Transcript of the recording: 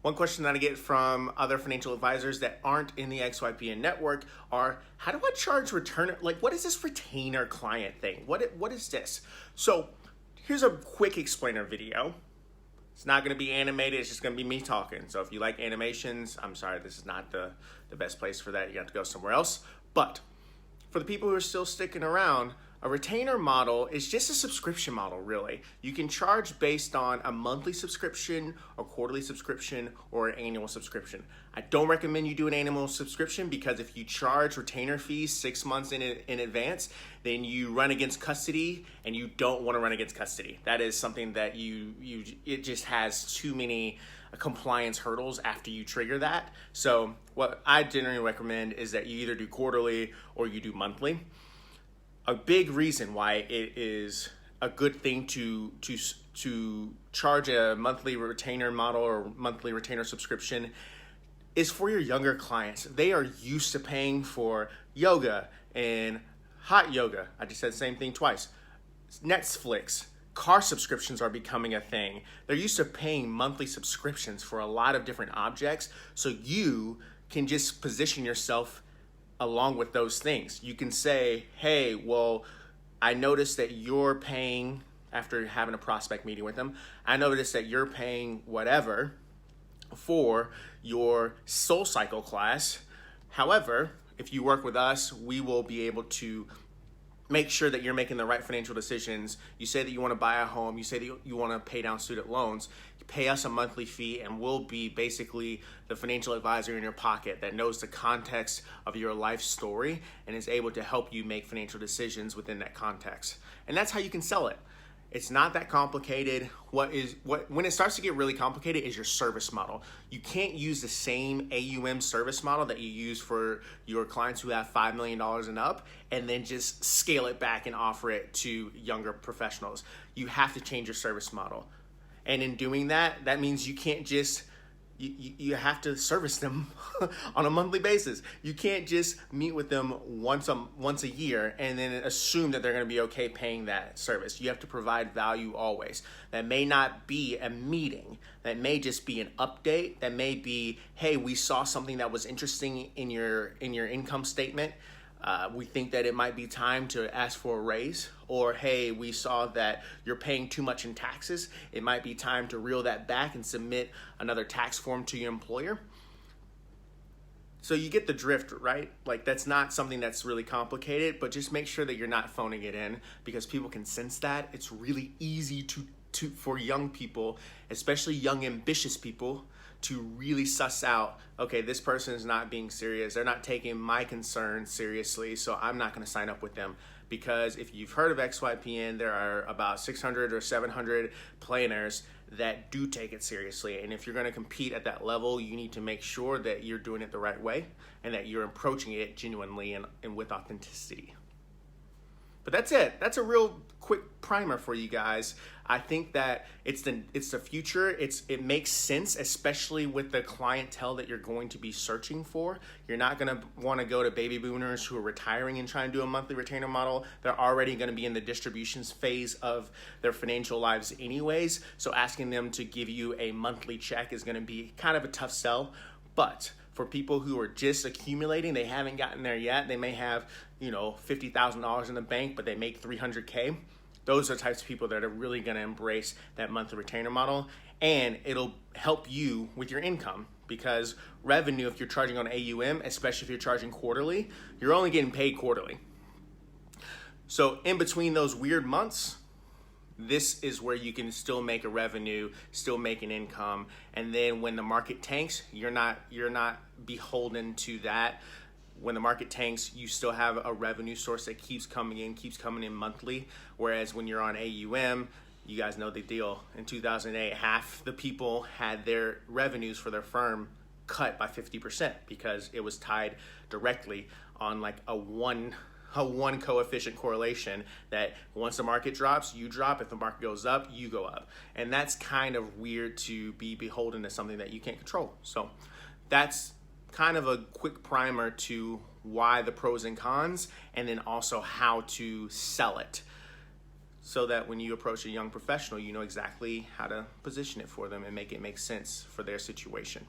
One question that I get from other financial advisors that aren't in the XYPN network are, how do I charge retainer? Like, what is this retainer client thing? What is this? So here's a quick explainer video. It's not going to be animated. It's just going to be me talking. So if you like animations, I'm sorry, this is not the best place for that. You have to go somewhere else. But for the people who are still sticking around, a retainer model is just a subscription model, really. You can charge based on a monthly subscription, a quarterly subscription, or an annual subscription. I don't recommend you do an annual subscription because if you charge retainer fees 6 months in advance, then you run against custody, and you don't want to run against custody. That is something that it just has too many compliance hurdles after you trigger that. So what I generally recommend is that you either do quarterly or you do monthly. A big reason why it is a good thing to charge a monthly retainer model or monthly retainer subscription is for your younger clients. They are used to paying for yoga and hot yoga. I just said the same thing twice. Netflix, car subscriptions are becoming a thing. They're used to paying monthly subscriptions for a lot of different objects, so you can just position yourself along with those things. You can say, hey, well, I noticed that you're paying, after having a prospect meeting with them, I noticed that you're paying whatever for your Soul Cycle class. However, if you work with us, we will be able to make sure that you're making the right financial decisions. You say that you want to buy a home, you say that you want to pay down student loans, you pay us a monthly fee, and we'll be basically the financial advisor in your pocket that knows the context of your life story and is able to help you make financial decisions within that context. And that's how you can sell it. It's not that complicated. When it starts to get really complicated is your service model. You can't use the same AUM service model that you use for your clients who have $5 million and up and then just scale it back and offer it to younger professionals. You have to change your service model. And in doing that, that means you can't just you have to service them on a monthly basis. You can't just meet with them once a year and then assume that they're going to be okay paying that service. You have to provide value always. That may not be a meeting. That may just be an update. That may be, hey, we saw something that was interesting in your income statement. We think that it might be time to ask for a raise, or hey, we saw that you're paying too much in taxes. It might be time to reel that back and submit another tax form to your employer. So you get the drift, right? Like, that's not something that's really complicated, but just make sure that you're not phoning it in, because people can sense that. It's really easy for young people, especially young ambitious people, to really suss out, okay, this person is not being serious. They're not taking my concerns seriously, so I'm not going to sign up with them. Because if you've heard of XYPN, there are about 600 or 700 planners that do take it seriously. And if you're going to compete at that level, you need to make sure that you're doing it the right way and that you're approaching it genuinely and with authenticity. But that's it. That's a real quick primer for you guys. I think that it's the future. It makes sense, especially with the clientele that you're going to be searching for. You're not going to want to go to baby boomers who are retiring and trying to do a monthly retainer model. They're already going to be in the distributions phase of their financial lives anyways. So asking them to give you a monthly check is going to be kind of a tough sell. But for people who are just accumulating, they haven't gotten there yet. They may have, $50,000 in the bank, but they make $300K. Those are the types of people that are really going to embrace that monthly retainer model, and it'll help you with your income, because revenue, if you're charging on AUM, especially if you're charging quarterly, you're only getting paid quarterly. So in between those weird months, this is where you can still make a revenue, still make an income, and then when the market tanks, you're not beholden to that. When the market tanks, you still have a revenue source that keeps coming in monthly. Whereas when you're on AUM, you guys know the deal. In 2008, half the people had their revenues for their firm cut by 50% because it was tied directly on like a one coefficient correlation that once the market drops, you drop. If the market goes up, you go up. And that's kind of weird to be beholden to something that you can't control. So that's kind of a quick primer to why the pros and cons, and then also how to sell it. so that when you approach a young professional, you know exactly how to position it for them and make it make sense for their situation.